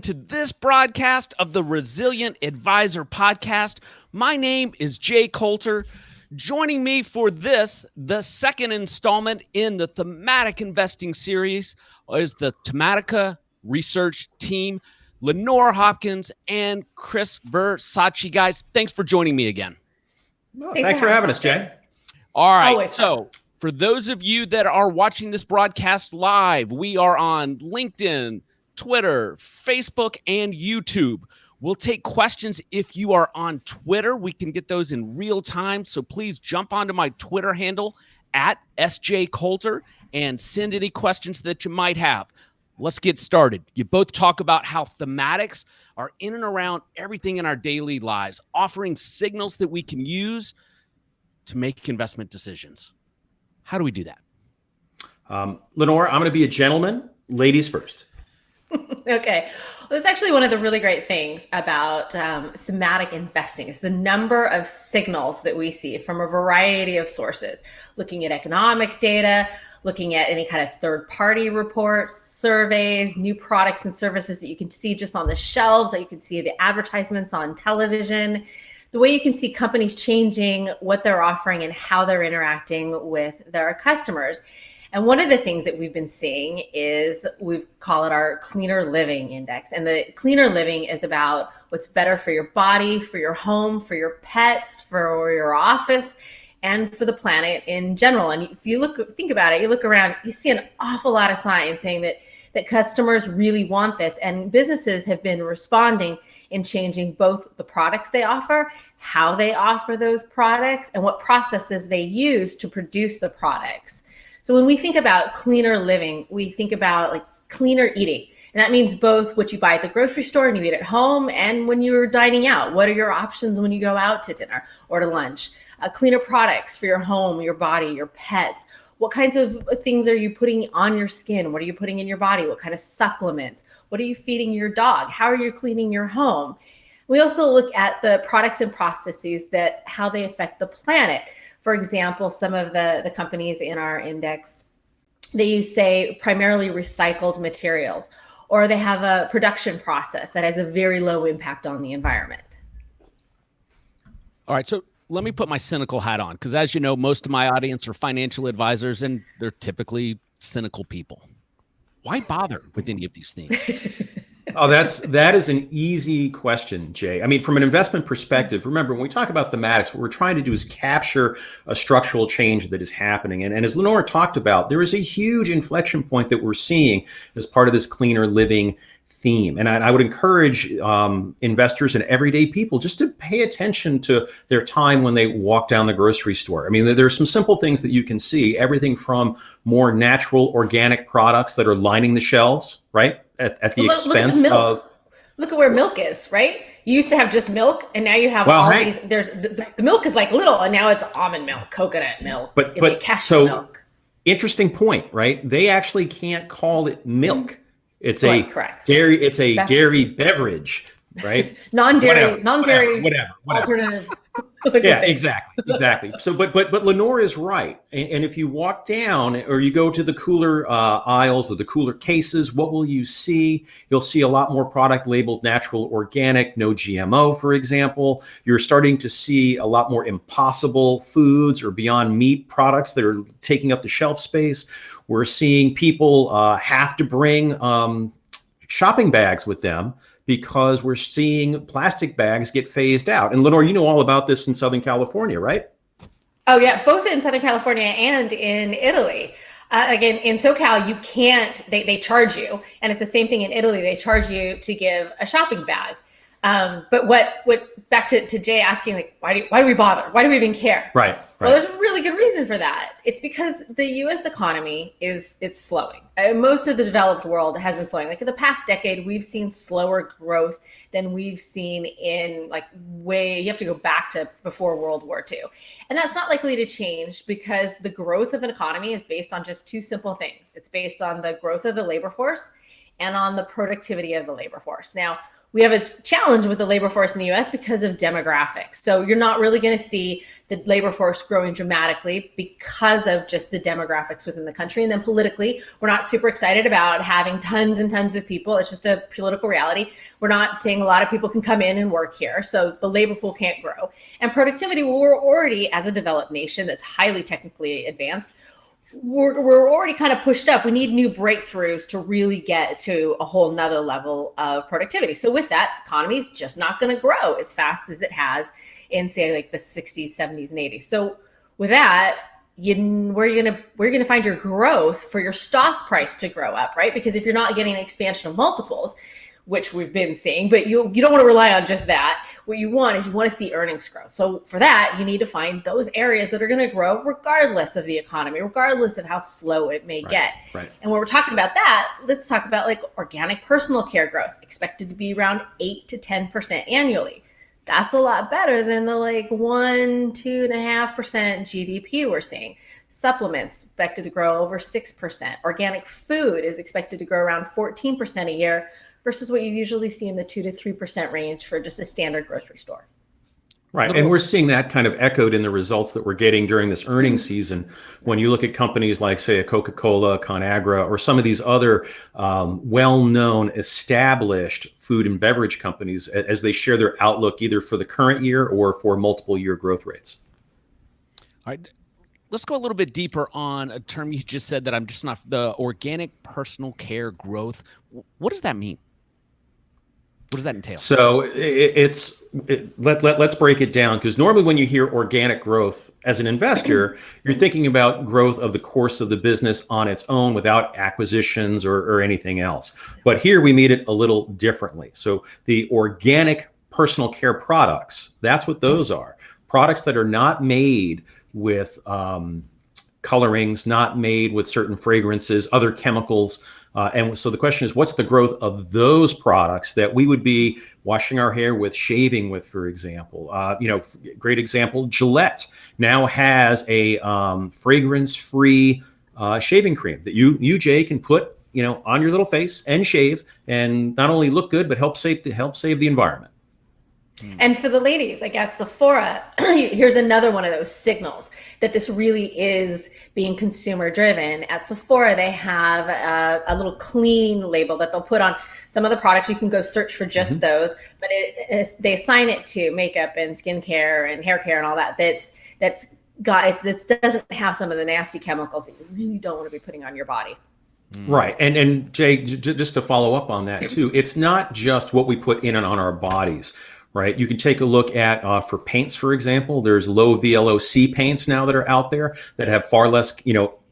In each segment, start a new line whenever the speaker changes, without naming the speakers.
to this broadcast of the Resilient Advisor Podcast. My name is Jay Coulter. Joining me for this, the second installment in the thematic investing series, is the Tematica research team, Lenore Hawkins and Chris Versace. Guys, thanks for joining me again.
Oh, thanks for having us, Jay.
All right,
Always
so for those of you that are watching this broadcast live, we are on LinkedIn, Twitter, Facebook, and YouTube. We'll take questions if you are on Twitter. We can get those in real time. So please jump onto my Twitter handle at SJCoulter and send any questions that you might have. Let's get started. You both talk about how thematics are in and around everything in our daily lives, offering signals that we can use to make investment decisions. How do we do that?
Lenore, I'm going to be a gentleman. Ladies first.
Okay. Well, that's actually one of the really great things about thematic investing is the number of signals that we see from a variety of sources, looking at economic data, looking at any kind of third-party reports, surveys, new products and services that you can see just on the shelves, that you can see the advertisements on television, the way you can see companies changing what they're offering and how they're interacting with their customers. And one of the things that we've been seeing is we call it our cleaner living index. And the cleaner living is about what's better for your body, for your home, for your pets, for your office, and for the planet in general. And if you think about it, you look around, you see an awful lot of signs saying that customers really want this. And businesses have been responding in changing both the products they offer, how they offer those products, and what processes they use to produce the products. So when we think about cleaner living, we think about like cleaner eating. And that means both what you buy at the grocery store and you eat at home and when you're dining out. What are your options when you go out to dinner or to lunch? Cleaner products for your home, your body, your pets. What kinds of things are you putting on your skin? What are you putting in your body? What kind of supplements? What are you feeding your dog? How are you cleaning your home? We also look at the products and processes that how they affect the planet. For example, some of the companies in our index, they use, say, primarily recycled materials, or they have a production process that has a very low impact on the environment.
All right, so let me put my cynical hat on, because as you know, most of my audience are financial advisors, and they're typically cynical people. Why bother with any of these things?
Oh, that is an easy question, Jay. I mean, from an investment perspective, remember, when we talk about thematics, what we're trying to do is capture a structural change that is happening. And as Lenore talked about, there is a huge inflection point that we're seeing as part of this cleaner living theme. And I would encourage investors and everyday people just to pay attention to their time when they walk down the grocery store. I mean, there's some simple things that you can see, everything from more natural organic products that are lining the shelves, right? At the expense of...
Look at where milk is, right? You used to have just milk, and now you have these. There's the milk is like little, and now it's almond milk, coconut milk, but cashew milk.
Interesting point, right? They actually can't call it milk. It's
correct.
Dairy. It's a dairy beverage, right?
non-dairy,
whatever.
Alternative.
Yeah, exactly. So, but Lenore is right. And if you walk down or you go to the cooler aisles or the cooler cases, what will you see? You'll see a lot more product labeled natural, organic, no GMO, for example. You're starting to see a lot more Impossible Foods or Beyond Meat products that are taking up the shelf space. We're seeing people have to bring shopping bags with them, because we're seeing plastic bags get phased out. And Lenore, you know all about this in Southern California, right?
Oh yeah, both in Southern California and in Italy. Again, in SoCal, you can't, they charge you. And it's the same thing in Italy. They charge you to give a shopping bag. But what back to Jay asking, like, why do we bother? Why do we even care?
Right.
Well, there's a really good reason for that. It's because the U.S. economy it's slowing. Most of the developed world has been slowing. Like in the past decade, we've seen slower growth than we've seen in you have to go back to before World War II. And that's not likely to change because the growth of an economy is based on just two simple things. It's based on the growth of the labor force and on the productivity of the labor force. Now, we have a challenge with the labor force in the US because of demographics. So you're not really going to see the labor force growing dramatically because of just the demographics within the country. And then politically, we're not super excited about having tons and tons of people. It's just a political reality. We're not saying a lot of people can come in and work here. So the labor pool can't grow. And productivity, we're already, as a developed nation that's highly technically advanced, we're already kind of pushed up. We need new breakthroughs to really get to a whole nother level of productivity. So with that, economy is just not going to grow as fast as it has in, say, like the 60s, 70s, and 80s. So with that, where you're gonna find your growth for your stock price to grow up, right? Because if you're not getting an expansion of multiples, which we've been seeing, but you don't want to rely on just that. What you want to see earnings growth. So for that, you need to find those areas that are going to grow regardless of the economy, regardless of how slow it may get.
Right.
And when we're talking about that, let's talk about like organic personal care growth, expected to be around 8 to 10% annually. That's a lot better than the like 2.5% GDP we're seeing. Supplements expected to grow over 6%. Organic food is expected to grow around 14% a year, versus what you usually see in the 2 to 3% range for just a standard grocery store.
Right. And we're seeing that kind of echoed in the results that we're getting during this earnings season. When you look at companies like, say, a Coca-Cola, ConAgra, or some of these other well-known established food and beverage companies, as they share their outlook either for the current year or for multiple year growth rates.
All right. Let's go a little bit deeper on a term you just said that I'm just not, the organic personal care growth. What does that mean? What does that entail?
So let's break it down, because normally when you hear organic growth as an investor, you're thinking about growth of the course of the business on its own without acquisitions or anything else. But here we made it a little differently. So the organic personal care products, that's what those are. Products that are not made with colorings, not made with certain fragrances, other chemicals. And so the question is, what's the growth of those products that we would be washing our hair with, shaving with, for example? Great example, Gillette now has a fragrance-free shaving cream that you, Jay, can put on your little face and shave, and not only look good, but help save the environment.
And for the ladies, like at Sephora, here's another one of those signals that this really is being consumer driven. At Sephora, they have a little clean label that they'll put on some of the products. You can go search for just those, but they assign it to makeup and skincare and hair care and all that. That doesn't have some of the nasty chemicals that you really don't want to be putting on your body.
Right. And Jay, just to follow up on that too, it's not just what we put in and on our bodies. Right. You can take a look at for paints, for example. There's low VLOC paints now that are out there that have far less,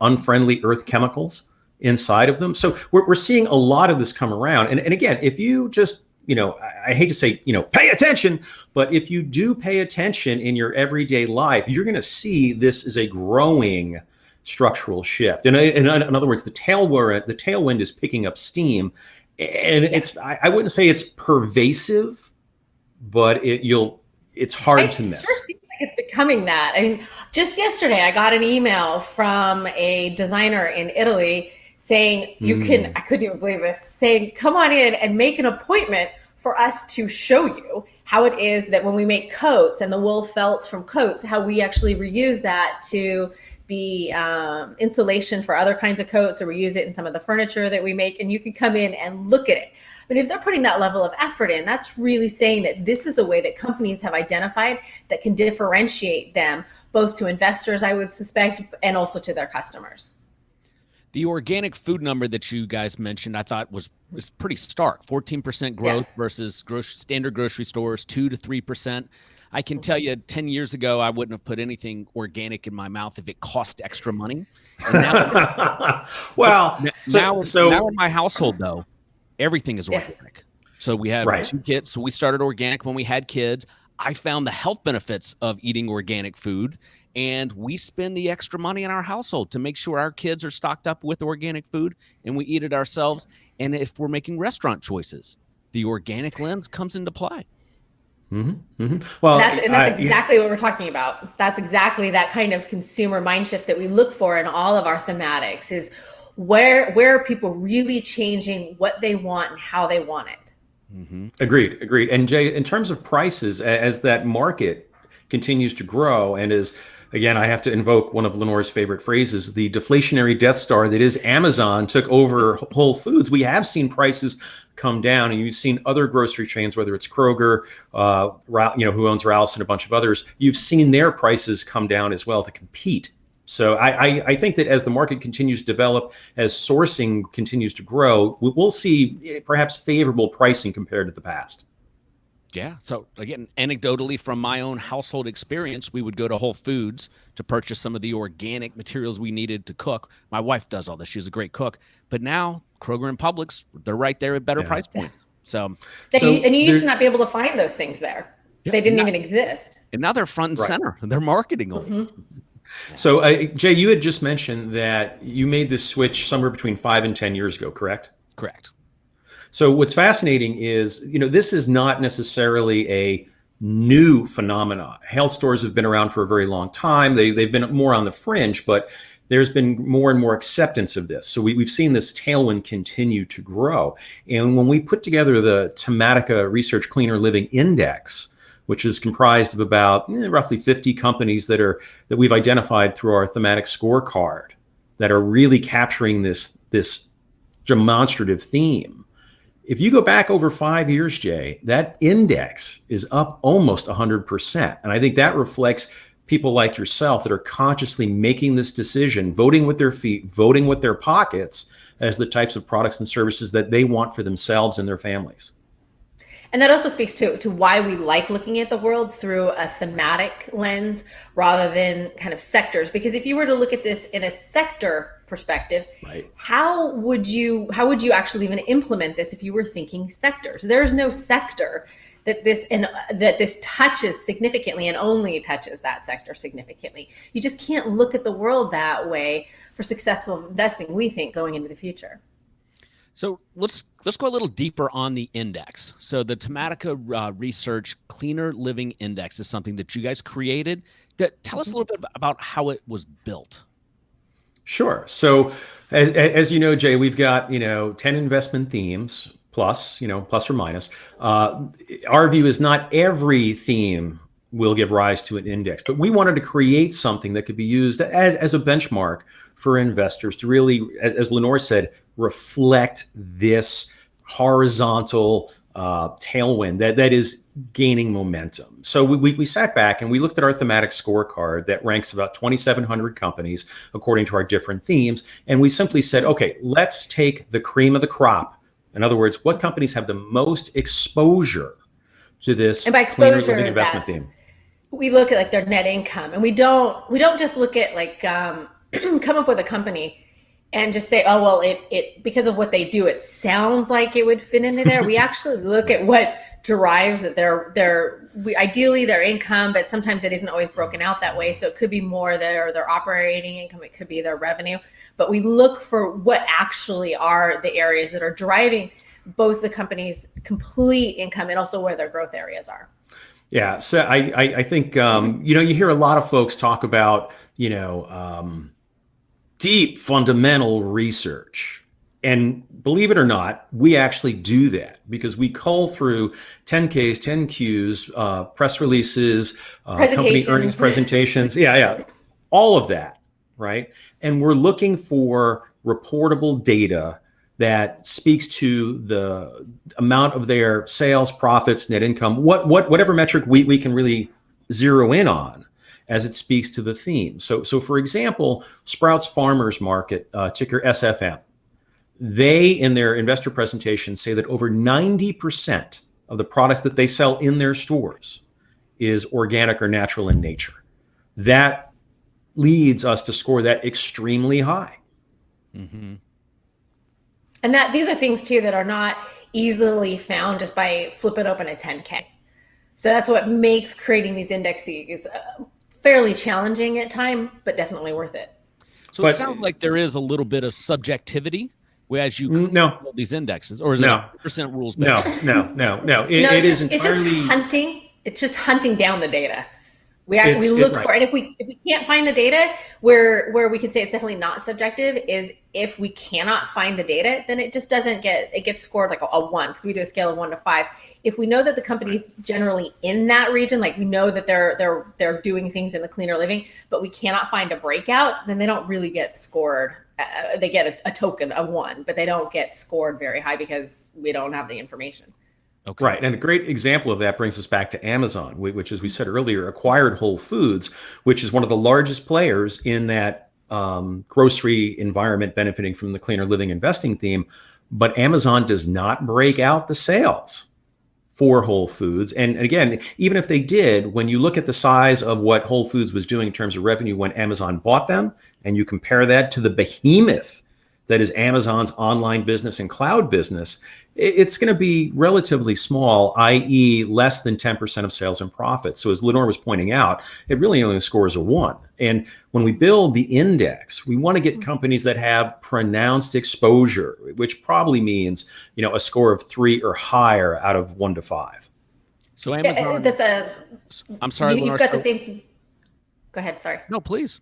unfriendly earth chemicals inside of them. So we're seeing a lot of this come around. And again, if you just, I hate to say, pay attention, but if you do pay attention in your everyday life, you're going to see this is a growing structural shift. And in other words, the tailwind is picking up steam. And I wouldn't say it's pervasive, but it's hard to miss.
It sure seems like it's becoming that. I mean, just yesterday I got an email from a designer in Italy saying I couldn't even believe this, saying, come on in and make an appointment for us to show you how it is that when we make coats and the wool felt from coats, how we actually reuse that to be insulation for other kinds of coats, or we use it in some of the furniture that we make, and you can come in and look at it. But if they're putting that level of effort in, that's really saying that this is a way that companies have identified that can differentiate them both to investors, I would suspect, and also to their customers.
The organic food number that you guys mentioned, I thought was pretty stark. 14% growth versus standard grocery stores, 2 to 3%. I can tell you 10 years ago, I wouldn't have put anything organic in my mouth if it cost extra money. And now, now in my household, though, everything is organic. So we have 2 kids. So we started organic when we had kids. I found the health benefits of eating organic food, and we spend the extra money in our household to make sure our kids are stocked up with organic food, and we eat it ourselves. And if we're making restaurant choices, the organic lens comes into play.
Well,
that's exactly what we're talking about. That's exactly that kind of consumer mind shift that we look for in all of our thematics is, where are people really changing what they want and how they want it.
Agreed. And Jay, in terms of prices, as that market continues to grow, and as, again, I have to invoke one of Lenore's favorite phrases, the deflationary Death Star that is Amazon took over Whole Foods, we have seen prices come down, and you've seen other grocery chains, whether it's Kroger, who owns Ralph's and a bunch of others, you've seen their prices come down as well to compete. So I think that as the market continues to develop, as sourcing continues to grow, we'll see perhaps favorable pricing compared to the past.
Yeah. So again, anecdotally from my own household experience, we would go to Whole Foods to purchase some of the organic materials we needed to cook. My wife does all this. She's a great cook. But now Kroger and Publix, they're right there at better price points. So
you used to not be able to find those things there. Yeah, they didn't even exist.
And now they're front and center. They're marketing them.
So Jay, you had just mentioned that you made this switch somewhere between 5 and 10 years ago, correct?
Correct.
So what's fascinating is, this is not necessarily a new phenomenon. Health stores have been around for a very long time. They've been more on the fringe, but there's been more and more acceptance of this. So we've seen this tailwind continue to grow. And when we put together the Tematica Research Cleaner Living Index, which is comprised of about roughly 50 companies that we've identified through our thematic scorecard that are really capturing this demonstrative theme. If you go back over 5 years, Jay, that index is up almost 100%. And I think that reflects people like yourself that are consciously making this decision, voting with their feet, voting with their pockets as the types of products and services that they want for themselves and their families.
And that also speaks to why we like looking at the world through a thematic lens rather than kind of sectors. Because if you were to look at this in a sector perspective, how would you actually even implement this if you were thinking sectors? There's no sector that this touches significantly and only touches that sector significantly. You just can't look at the world that way for successful investing, we think, going into the future.
So let's go a little deeper on the index. So the Tematica Research Cleaner Living Index is something that you guys created. Tell us a little bit about how it was built.
Sure. So as you know, Jay, we've got 10 investment themes plus or minus. Our view is not every theme will give rise to an index, but we wanted to create something that could be used as a benchmark for investors to really, as Lenore said, reflect this horizontal tailwind that is gaining momentum. So we sat back and we looked at our thematic scorecard that ranks about 2,700 companies according to our different themes. And we simply said, okay, let's take the cream of the crop. In other words, what companies have the most exposure to this
and by exposure,
cleaner living investment theme?
We look at their net income, and we don't just look at come up with a company and just say, oh, well, it because of what they do, it sounds like it would fit into there. We actually look at what derives ideally their income, but sometimes it isn't always broken out that way. So it could be more their operating income, it could be their revenue, but we look for what actually are the areas that are driving both the company's complete income and also where their growth areas are.
Yeah, so I think you hear a lot of folks talk about deep fundamental research, and believe it or not, we actually do that because we cull through 10Ks, 10Qs, press releases, company earnings presentations, all of that, right? And we're looking for reportable data that speaks to the amount of their sales, profits, net income, whatever metric we can really zero in on as it speaks to the theme. So for example, Sprouts Farmers Market, ticker SFM, they in their investor presentation say that over 90% of the products that they sell in their stores is organic or natural in nature. That leads us to score that extremely high.
Mm-hmm.
And these are things too that are not easily found just by flipping open a 10K. So that's what makes creating these indexes fairly challenging at time, but definitely worth it.
So it sounds like there is a little bit of subjectivity as you build these indexes, or is it 100% rules based?
No. It is entirely
it's just hunting down the data. We look for it. If we can't find the data, where we can say it's definitely not subjective is if we cannot find the data, then it just doesn't it gets scored like a 1, because we do a scale of 1 to 5. If we know that the company's generally in that region, like we know that they're doing things in the cleaner living, but we cannot find a breakout, then they don't really get scored. They get a token of 1, but they don't get scored very high because we don't have the information.
Okay. Right. And a great example of that brings us back to Amazon, which, as we said earlier, acquired Whole Foods, which is one of the largest players in that grocery environment benefiting from the cleaner living investing theme. But Amazon does not break out the sales for Whole Foods. And again, even if they did, when you look at the size of what Whole Foods was doing in terms of revenue when Amazon bought them, and you compare that to the behemoth that is Amazon's online business and cloud business, it's going to be relatively small, i.e. less than 10% of sales and profits. So as Lenore was pointing out, it really only scores a 1. And when we build the index, we want to get companies that have pronounced exposure, which probably means, a score of 3 or higher out of 1 to 5.
So Amazon, I'm sorry,
you've
Lenore,
got the same. Go ahead. Sorry.
No, please.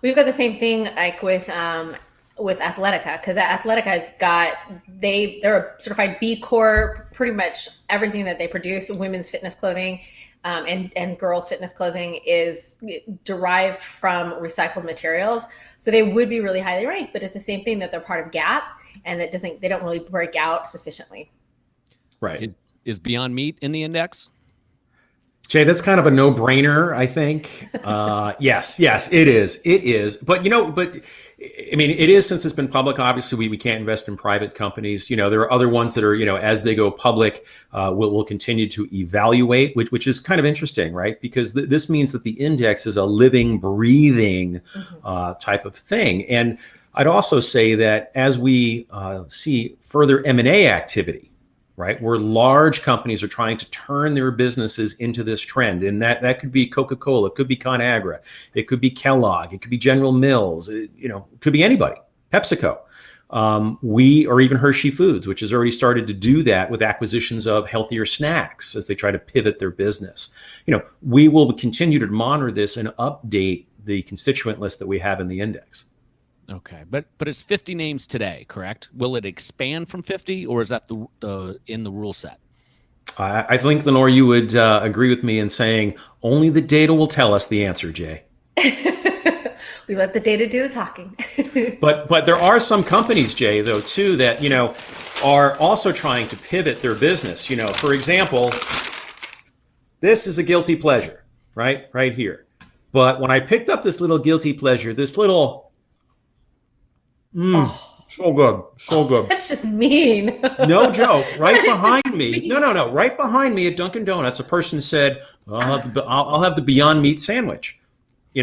We've got the same thing like with Athletica, because Athletica has got, they're a certified B Corp. Pretty much everything that they produce, women's fitness clothing and girls fitness clothing, is derived from recycled materials. So they would be really highly ranked, but it's the same thing, that they're part of GAP, and they don't really break out sufficiently.
Right.
Is Beyond Meat in the index?
Jay, that's kind of a no-brainer, I think. Yes, it is. But I mean, it is, since it's been public. Obviously, we can't invest in private companies. There are other ones that are, as they go public, we'll continue to evaluate, which is kind of interesting, right? Because this means that the index is a living, breathing type of thing. And I'd also say that as we see further M&A activity, right, where large companies are trying to turn their businesses into this trend. And that could be Coca-Cola, it could be ConAgra, it could be Kellogg, it could be General Mills, it could be anybody, PepsiCo. Or even Hershey Foods, which has already started to do that with acquisitions of healthier snacks as they try to pivot their business. We will continue to monitor this and update the constituent list that we have in the index.
Okay, but it's 50 names today, correct? Will it expand from 50, or is that the in the rule set?
I think, Lenore, you would agree with me in saying only the data will tell us the answer, Jay.
We let the data do the talking.
But there are some companies, Jay, though, too, that are also trying to pivot their business. For example, this is a guilty pleasure, right here. But when I picked up this little guilty pleasure, this little so good.
That's just mean.
No joke. Right behind me. No. Right behind me at Dunkin' Donuts, a person said, I'll have the Beyond Meat sandwich,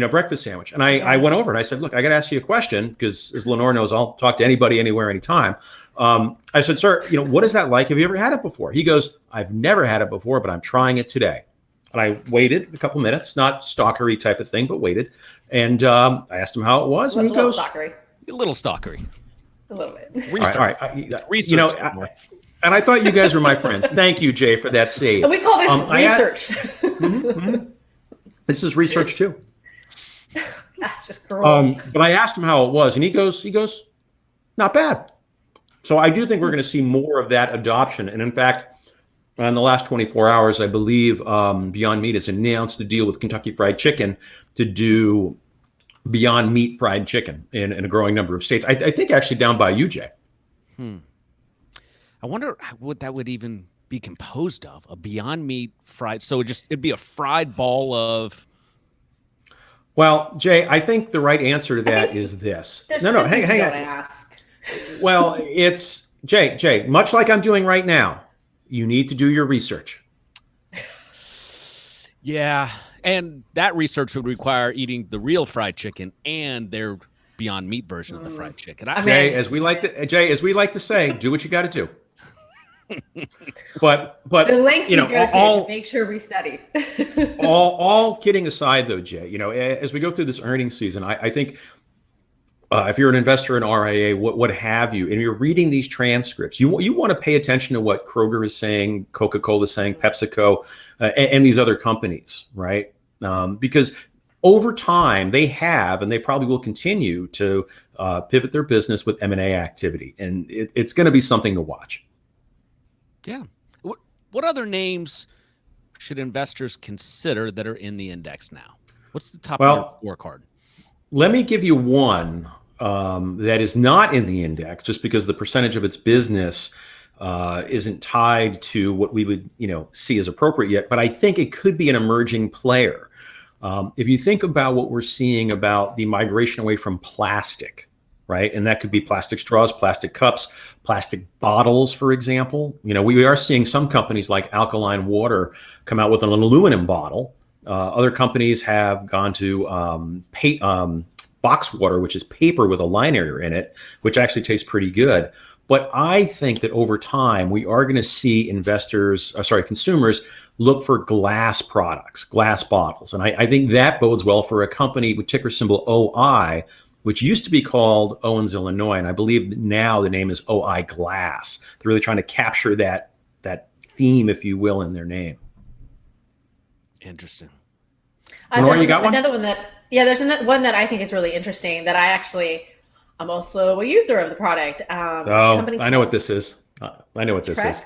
breakfast sandwich. And I went over and I said, look, I got to ask you a question, because as Lenore knows, I'll talk to anybody, anywhere, anytime. I said, sir, what is that like? Have you ever had it before? He goes, I've never had it before, but I'm trying it today. And I waited a couple minutes, not stalkery type of thing, but waited. And I asked him how it was. And he goes,
stalkery.
A little stalkery.
A little bit.
Research.
All right. Research. And I thought you guys were my friends. Thank you, Jay, for that save.
And we call this research.
This is research too.
That's just cool.
But I asked him how it was, and he goes, not bad. So I do think we're going to see more of that adoption. And in fact, in the last 24 hours, I believe Beyond Meat has announced a deal with Kentucky Fried Chicken to do Beyond Meat fried chicken in a growing number of states. I think actually down by you, Jay.
I wonder what that would even be composed of. A Beyond Meat fried. So it'd be a fried ball of.
Well, Jay, I think the right answer to that is this. No, hang on.
Ask.
Well, it's Jay, much like I'm doing right now, you need to do your research.
Yeah. And that research would require eating the real fried chicken and their Beyond Meat version of the fried chicken.
Jay, as we like to say, do what you got to do. But
the lengths we go to make sure we study.
all kidding aside, though, Jay, as we go through this earnings season, I think if you're an investor in RIA, what have you, and you're reading these transcripts, you want to pay attention to what Kroger is saying, Coca-Cola is saying, PepsiCo, and these other companies, right? because over time they have, and they probably will continue to pivot their business with M&A activity, and it's going to be something to watch.
Yeah. What other names should investors consider that are in the index now? What's the top of your scorecard?
Let me give you one that is not in the index, just because the percentage of its business isn't tied to what we would, see as appropriate yet. But I think it could be an emerging player. If you think about what we're seeing about the migration away from plastic, right? And that could be plastic straws, plastic cups, plastic bottles, for example. We are seeing some companies like Alkaline Water come out with an aluminum bottle. Other companies have gone to box water, which is paper with a liner in it, which actually tastes pretty good. But I think that over time, we are going to see consumers look for glass products, glass bottles. And I think that bodes well for a company with ticker symbol OI, which used to be called Owens, Illinois. And I believe now the name is OI Glass. They're really trying to capture that theme, if you will, in their name.
Interesting.
Lenore, you got one?
Another one there's one that I think is really interesting that I'm also a user of the product.
I know what this is. I know what this
TREX?
is.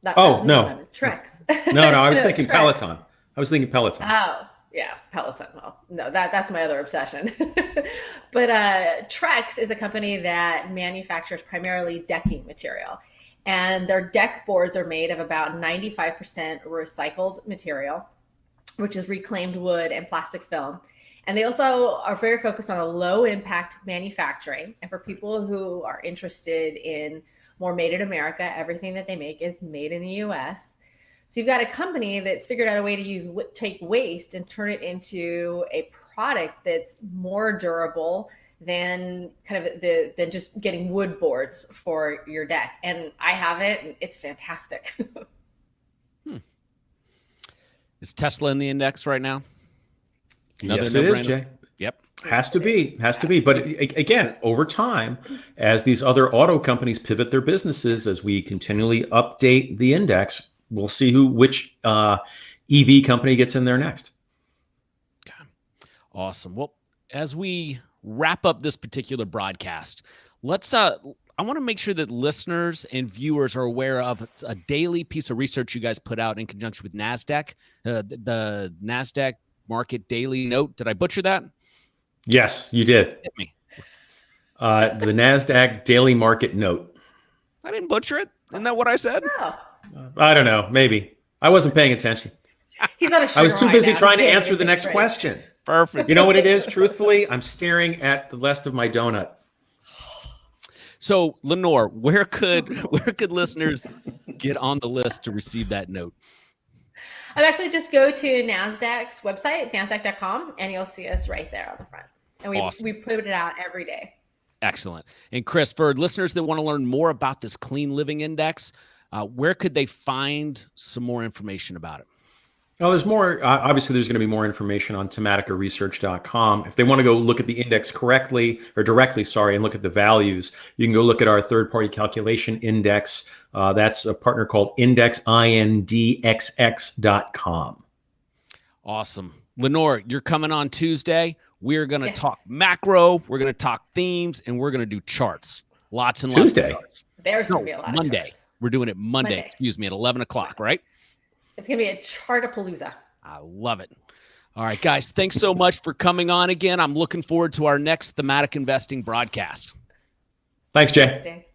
No. TREX.
No, I was thinking Peloton.
Oh, yeah, Peloton. Well, no, that's my other obsession. But TREX is a company that manufactures primarily decking material. And their deck boards are made of about 95% recycled material, which is reclaimed wood and plastic film. And they also are very focused on a low impact manufacturing. And for people who are interested in more made in America, everything that they make is made in the US. So you've got a company that's figured out a way to take waste and turn it into a product that's more durable than than just getting wood boards for your deck. And I have it, and it's fantastic.
Is Tesla in the index right now?
Yes, it is, Jay.
Yep.
Has to be. But again, over time, as these other auto companies pivot their businesses, as we continually update the index, we'll see which EV company gets in there next.
Okay. Awesome. Well, as we wrap up this particular broadcast, I want to make sure that listeners and viewers are aware of a daily piece of research you guys put out in conjunction with NASDAQ, the NASDAQ Market Daily Note. Did I butcher that?
Yes, you did.
Hit me.
The NASDAQ Daily Market Note.
I didn't butcher it. Isn't that what I said?
No.
I don't know. Maybe. I wasn't paying attention.
He's on a sugar
I was too
high
busy
now.
trying to answer the next question.
Perfect.
You know what it is? Truthfully, I'm staring at the rest of my donut.
So, Lenore, where could listeners get on the list to receive that note?
I'd actually just go to NASDAQ's website, NASDAQ.com, and you'll see us right there on the front. And we put it out every day. Excellent.
And Chris, for listeners that want to learn more about this Clean Living Index, where could they find some more information about it?
Oh, there's more. Obviously, there's going to be more information on tematicaresearch.com. If they want to go look at the index directly, and look at the values, you can go look at our third-party calculation index. That's a partner called indexindxx.com.
Awesome. Lenore, you're coming on Tuesday. We're going to talk macro, we're going to talk themes, and we're going to do charts. Lots and lots of charts.
There's going to be a lot of
Monday.
charts.
We're doing it Monday, at 11 o'clock, right?
It's going to be a chartapalooza.
I love it. All right, guys, thanks so much for coming on again. I'm looking forward to our next thematic investing broadcast.
Thanks, Jay.
Thanks, Jay.